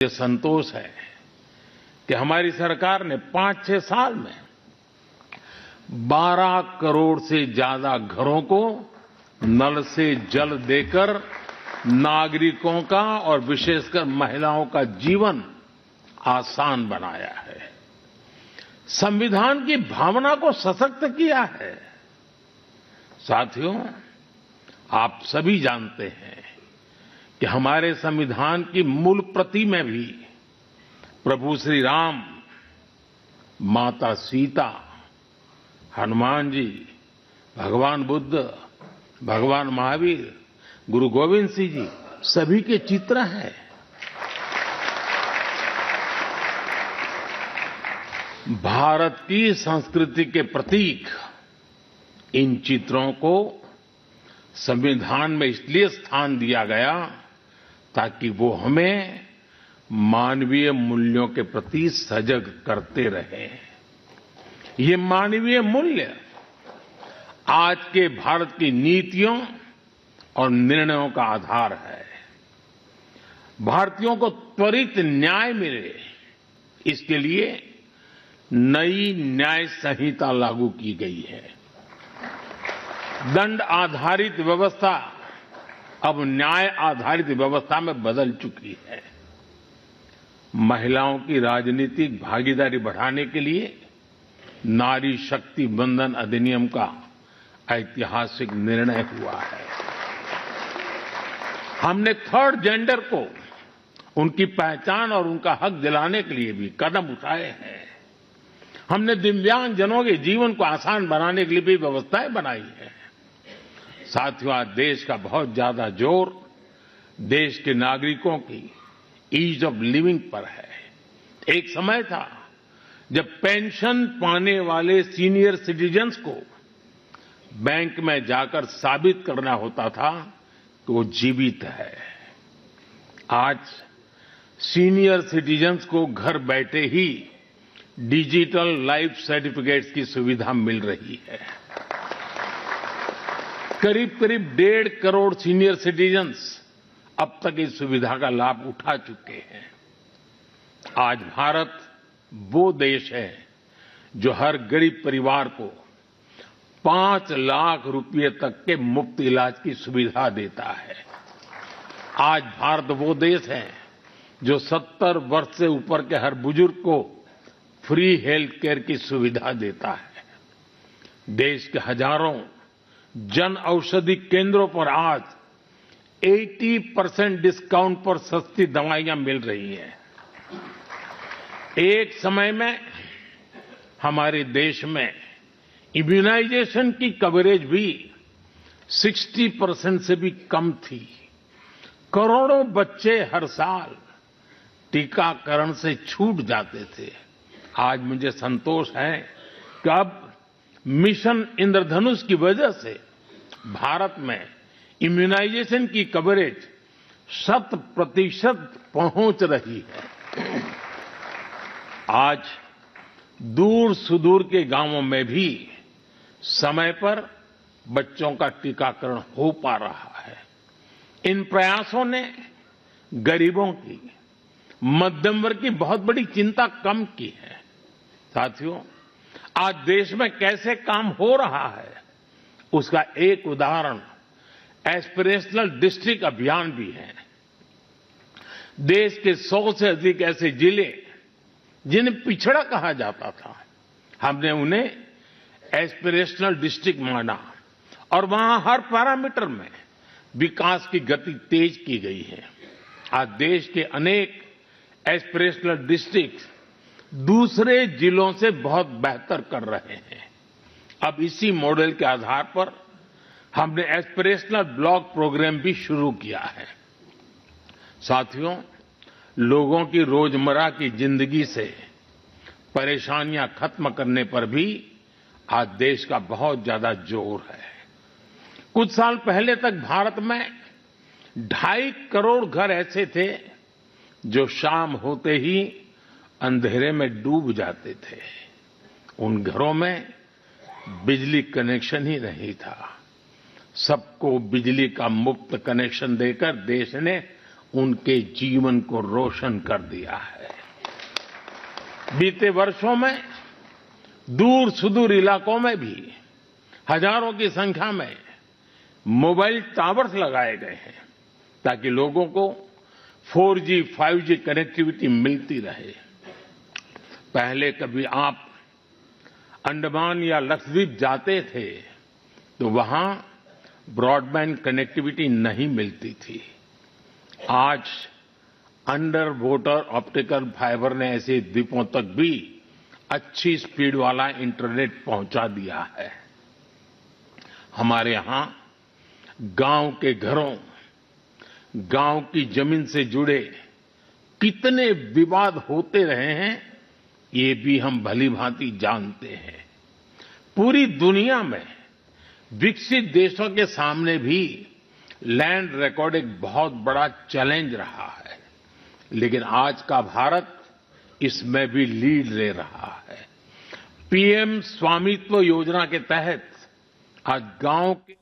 मुझे संतोष है कि हमारी सरकार ने 5-6 साल में 12 करोड़ से ज्यादा घरों को नल से जल देकर नागरिकों का और विशेषकर महिलाओं का जीवन आसान बनाया है। संविधान की भावना को सशक्त किया है। साथियों, आप सभी जानते हैं कि हमारे संविधान की मूल प्रति में भी प्रभु श्री राम, माता सीता, हनुमान जी, भगवान बुद्ध, भगवान महावीर, गुरु गोविंद सिंह जी सभी के चित्र हैं। भारत की संस्कृति के प्रतीक इन चित्रों को संविधान में इसलिए स्थान दिया गया ताकि वो हमें मानवीय मूल्यों के प्रति सजग करते रहे। ये मानवीय मूल्य आज के भारत की नीतियों और निर्णयों का आधार है। भारतीयों को त्वरित न्याय मिले, इसके लिए नई न्याय संहिता लागू की गई है। दंड आधारित व्यवस्था अब न्याय आधारित व्यवस्था में बदल चुकी है। महिलाओं की राजनीतिक भागीदारी बढ़ाने के लिए नारी शक्ति बंधन अधिनियम का ऐतिहासिक निर्णय हुआ है। हमने थर्ड जेंडर को उनकी पहचान और उनका हक दिलाने के लिए भी कदम उठाए हैं। हमने दिव्यांगजनों के जीवन को आसान बनाने के लिए भी व्यवस्थाएं बनाई हैं। साथियों, आज देश का बहुत ज्यादा जोर देश के नागरिकों की ईज ऑफ लिविंग पर है। एक समय था जब पेंशन पाने वाले सीनियर सिटीजन्स को बैंक में जाकर साबित करना होता था कि वो जीवित है। आज सीनियर सिटीजन्स को घर बैठे ही डिजिटल लाइफ सर्टिफिकेट्स की सुविधा मिल रही है। करीब 1.5 करोड़ सीनियर सिटीजन्स अब तक इस सुविधा का लाभ उठा चुके हैं। आज भारत वो देश है जो हर गरीब परिवार को 5 लाख रुपए तक के मुफ्त इलाज की सुविधा देता है। आज भारत वो देश है जो 70 वर्ष से ऊपर के हर बुजुर्ग को फ्री हेल्थ केयर की सुविधा देता है। देश के हजारों जन औषधि केंद्रों पर आज 80% डिस्काउंट पर सस्ती दवाइयां मिल रही हैं। एक समय में हमारे देश में इम्यूनाइजेशन की कवरेज भी 60% से भी कम थी। करोड़ों बच्चे हर साल टीकाकरण से छूट जाते थे। आज मुझे संतोष है कि अब मिशन इंद्रधनुष की वजह से भारत में इम्यूनाइजेशन की कवरेज 100% पहुंच रही है। आज दूर सुदूर के गांवों में भी समय पर बच्चों का टीकाकरण हो पा रहा है। इन प्रयासों ने गरीबों की, मध्यम वर्ग की बहुत बड़ी चिंता कम की है। साथियों, आज देश में कैसे काम हो रहा है उसका एक उदाहरण एस्पिरेशनल डिस्ट्रिक्ट अभियान भी है। देश के 100 से अधिक ऐसे जिले जिन्हें पिछड़ा कहा जाता था, हमने उन्हें एस्पिरेशनल डिस्ट्रिक्ट माना और वहां हर पैरामीटर में विकास की गति तेज की गई है। आज देश के अनेक एस्पिरेशनल डिस्ट्रिक्ट दूसरे जिलों से बहुत बेहतर कर रहे हैं। अब इसी मॉडल के आधार पर हमने एस्पिरेशनल ब्लॉक प्रोग्राम भी शुरू किया है। साथियों, लोगों की रोजमर्रा की जिंदगी से परेशानियां खत्म करने पर भी आज देश का बहुत ज्यादा जोर है। कुछ साल पहले तक भारत में 2.5 करोड़ घर ऐसे थे जो शाम होते ही अंधेरे में डूब जाते थे। उन घरों में बिजली कनेक्शन ही नहीं था। सबको बिजली का मुफ्त कनेक्शन देकर देश ने उनके जीवन को रोशन कर दिया है। बीते वर्षों में दूर सुदूर इलाकों में भी हजारों की संख्या में मोबाइल टावर्स लगाए गए हैं ताकि लोगों को 4G, 5G कनेक्टिविटी मिलती रहे। पहले कभी आप अंडमान या लक्षद्वीप जाते थे तो वहां ब्रॉडबैंड कनेक्टिविटी नहीं मिलती थी। आज अंडर वाटर ऑप्टिकल फाइबर ने ऐसे द्वीपों तक भी अच्छी स्पीड वाला इंटरनेट पहुंचा दिया है। हमारे यहां गांव के घरों, गांव की जमीन से जुड़े कितने विवाद होते रहे हैं, ये भी हम भलीभांति जानते हैं। पूरी दुनिया में विकसित देशों के सामने भी लैंड रिकॉर्ड एक बहुत बड़ा चैलेंज रहा है, लेकिन आज का भारत इसमें भी लीड ले रहा है। पीएम स्वामित्व योजना के तहत आज गांव के